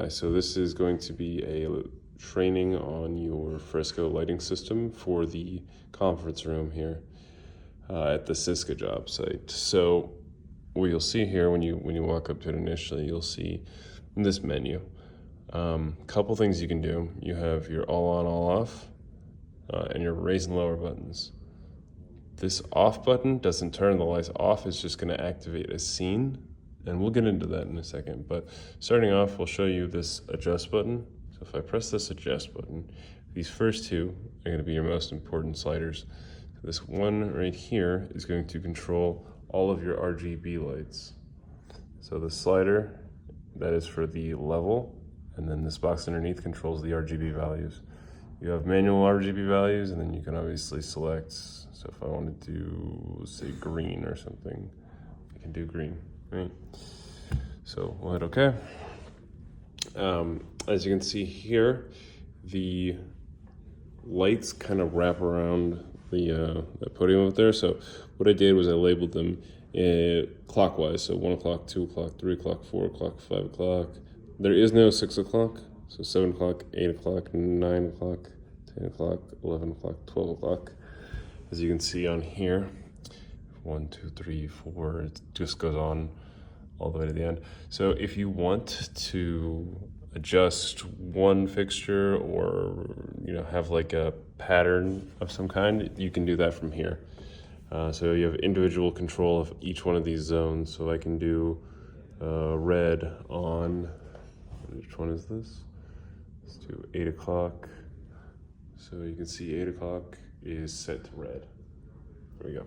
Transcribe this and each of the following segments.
So this is going to be a training on your fresco lighting system for the conference room here at the Syska job site. So what you'll see here when you walk up to it initially, you'll see this menu. Couple things you can do. You have your all on, all off, and your raise and lower buttons. This off button doesn't turn the lights off, it's just going to activate a scene, and we'll get into that in a second. But starting off, we'll show you this adjust button. So if I press this adjust button, these first two are going to be your most important sliders. So this one right here is going to control all of your RGB lights. So the slider, that is for the level, and then this box underneath controls the RGB values. You have manual RGB values, and then you can obviously select. So if I wanted to say green or something, I can do green, right? So we'll hit OK. As you can see here, the lights kind of wrap around the podium up there. So what I did was I labeled them clockwise. So 1 o'clock, 2 o'clock, 3 o'clock, 4 o'clock, 5 o'clock. There is no 6 o'clock. So 7 o'clock, 8 o'clock, 9 o'clock, 10 o'clock, 11 o'clock, 12 o'clock. As you can see on here, 1, 2, 3, 4, it just goes on all the way to the end. So if you want to adjust one fixture or have like a pattern of some kind, you can do that from here. So you have individual control of each one of these zones. So I can do red on, which one is this? Let's do 8 o'clock. So you can see 8 o'clock is set to red. There we go.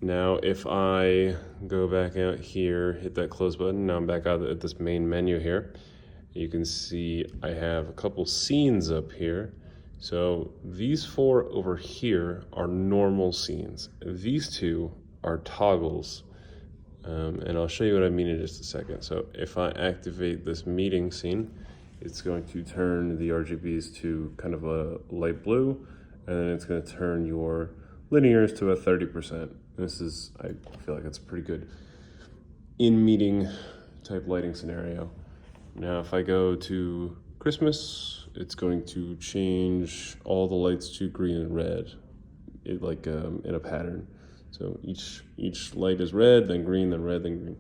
Now if I go back out here, hit that close button, now I'm back out at this main menu here. You can see I have a couple scenes up here. So these 4 over here are normal scenes. These 2 are toggles. And I'll show you what I mean in just a second. So if I activate this meeting scene, it's going to turn the RGBs to kind of a light blue, and then it's going to turn your linears to a 30%. This is, I feel like it's pretty good in meeting type lighting scenario. Now, if I go to Christmas, it's going to change all the lights to green and red, in a pattern. So each light is red, then green, then red, then green.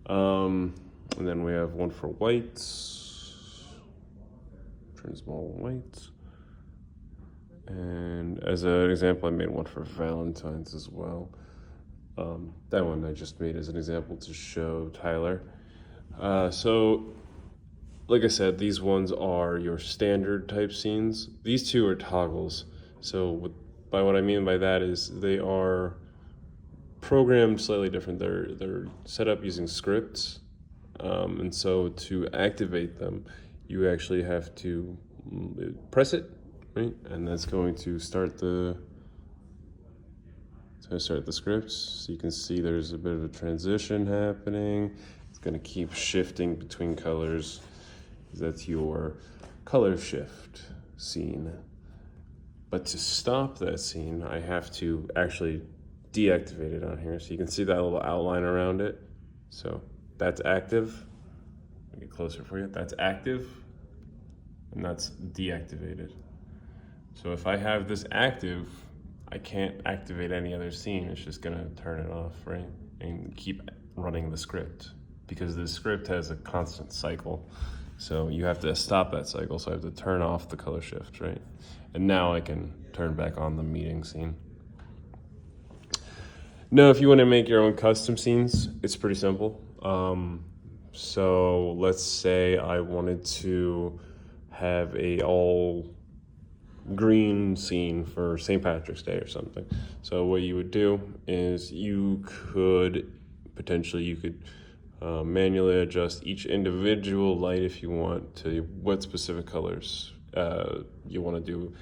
And then we have one for whites. Turn them all white. And as an example, I made one for Valentine's as well. That one I just made as an example to show Tyler. So, like I said, these ones are your standard type scenes. These 2 are toggles. So by what I mean by that is they are programmed slightly different. They're set up using scripts. And so to activate them, you actually have to press it, right? And that's going to start the script. So you can see there's a bit of a transition happening. It's going to keep shifting between colors. That's your color shift scene. But to stop that scene, I have to actually deactivate it on here. So you can see that little outline around it. So that's active. Let me get closer for you. That's active, and that's deactivated. So if I have this active, I can't activate any other scene. It's just gonna turn it off, right? And keep running the script, because the script has a constant cycle. So you have to stop that cycle. So I have to turn off the color shift, right? And now I can turn back on the meeting scene. Now, if you want to make your own custom scenes, it's pretty simple. So let's say I wanted to have a all green scene for St. Patrick's Day or something. So what you would do is you could manually adjust each individual light if you want to what specific colors you want to do.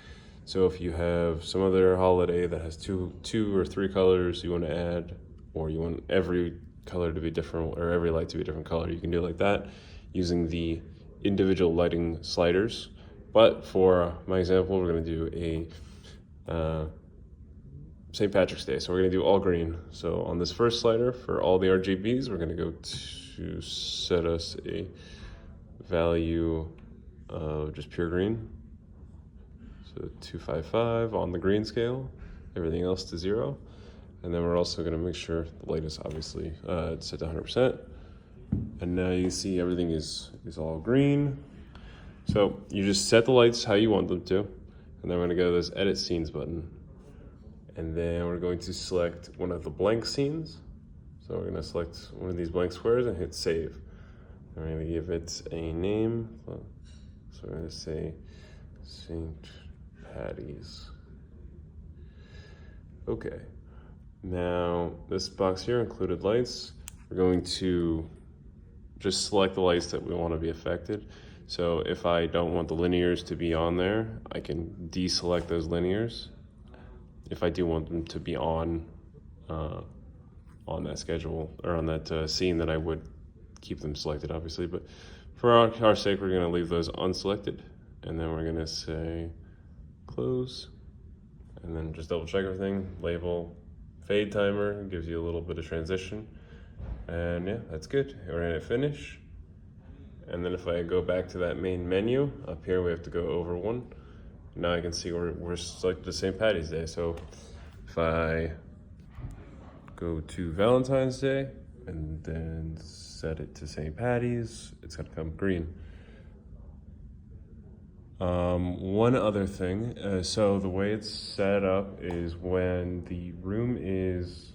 So if you have some other holiday that has two or three colors you want to add, or you want every color to be different or every light to be a different color, you can do it like that using the individual lighting sliders. But for my example, we're going to do a St. Patrick's Day, so we're gonna do all green. So on this first slider for all the RGBs, we're gonna go to set us a value of just pure green. So 255 on the green scale, everything else to 0. And then we're also gonna make sure the light is obviously set to 100%. And now you see everything is all green. So you just set the lights how you want them to. And then we're gonna go to this edit scenes button. And then we're going to select one of the blank scenes. So we're gonna select one of these blank squares and hit save. And we're gonna give it a name. So we're gonna say St. Patty's. Okay. Now this box here, included lights, we're going to just select the lights that we want to be affected. So if I don't want the linears to be on there, I can deselect those linears. If I do want them to be on that schedule or on that scene, then I would keep them selected, obviously. But for our sake, we're gonna leave those unselected, and then we're gonna say close, and then just double check everything. Label fade timer, gives you a little bit of transition, and yeah, that's good. We're gonna hit finish, and then if I go back to that main menu up here, we have to go over one. Now I can see we're selected to St. Patty's Day. So if I go to Valentine's Day and then set it to St. Patty's, it's gonna come green. One other thing, so the way it's set up is when the room is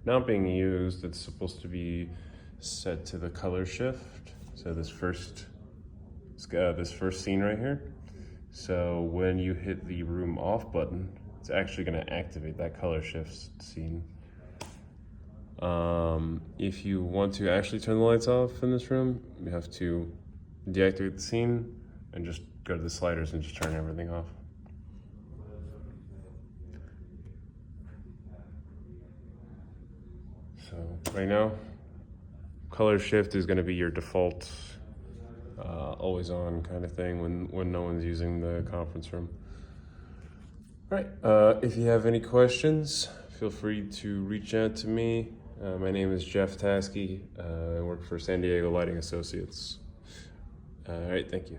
not being used, it's supposed to be set to the color shift. So this first scene right here. So when you hit the room off button, it's actually gonna activate that color shift scene. If you want to actually turn the lights off in this room, you have to deactivate the scene and just go to the sliders and just turn everything off. So right now, color shift is gonna be your default always on kind of thing when no one's using the conference room. All right, if you have any questions, feel free to reach out to me. My name is Jeff Taskey. I work for San Diego Lighting Associates. All right, thank you.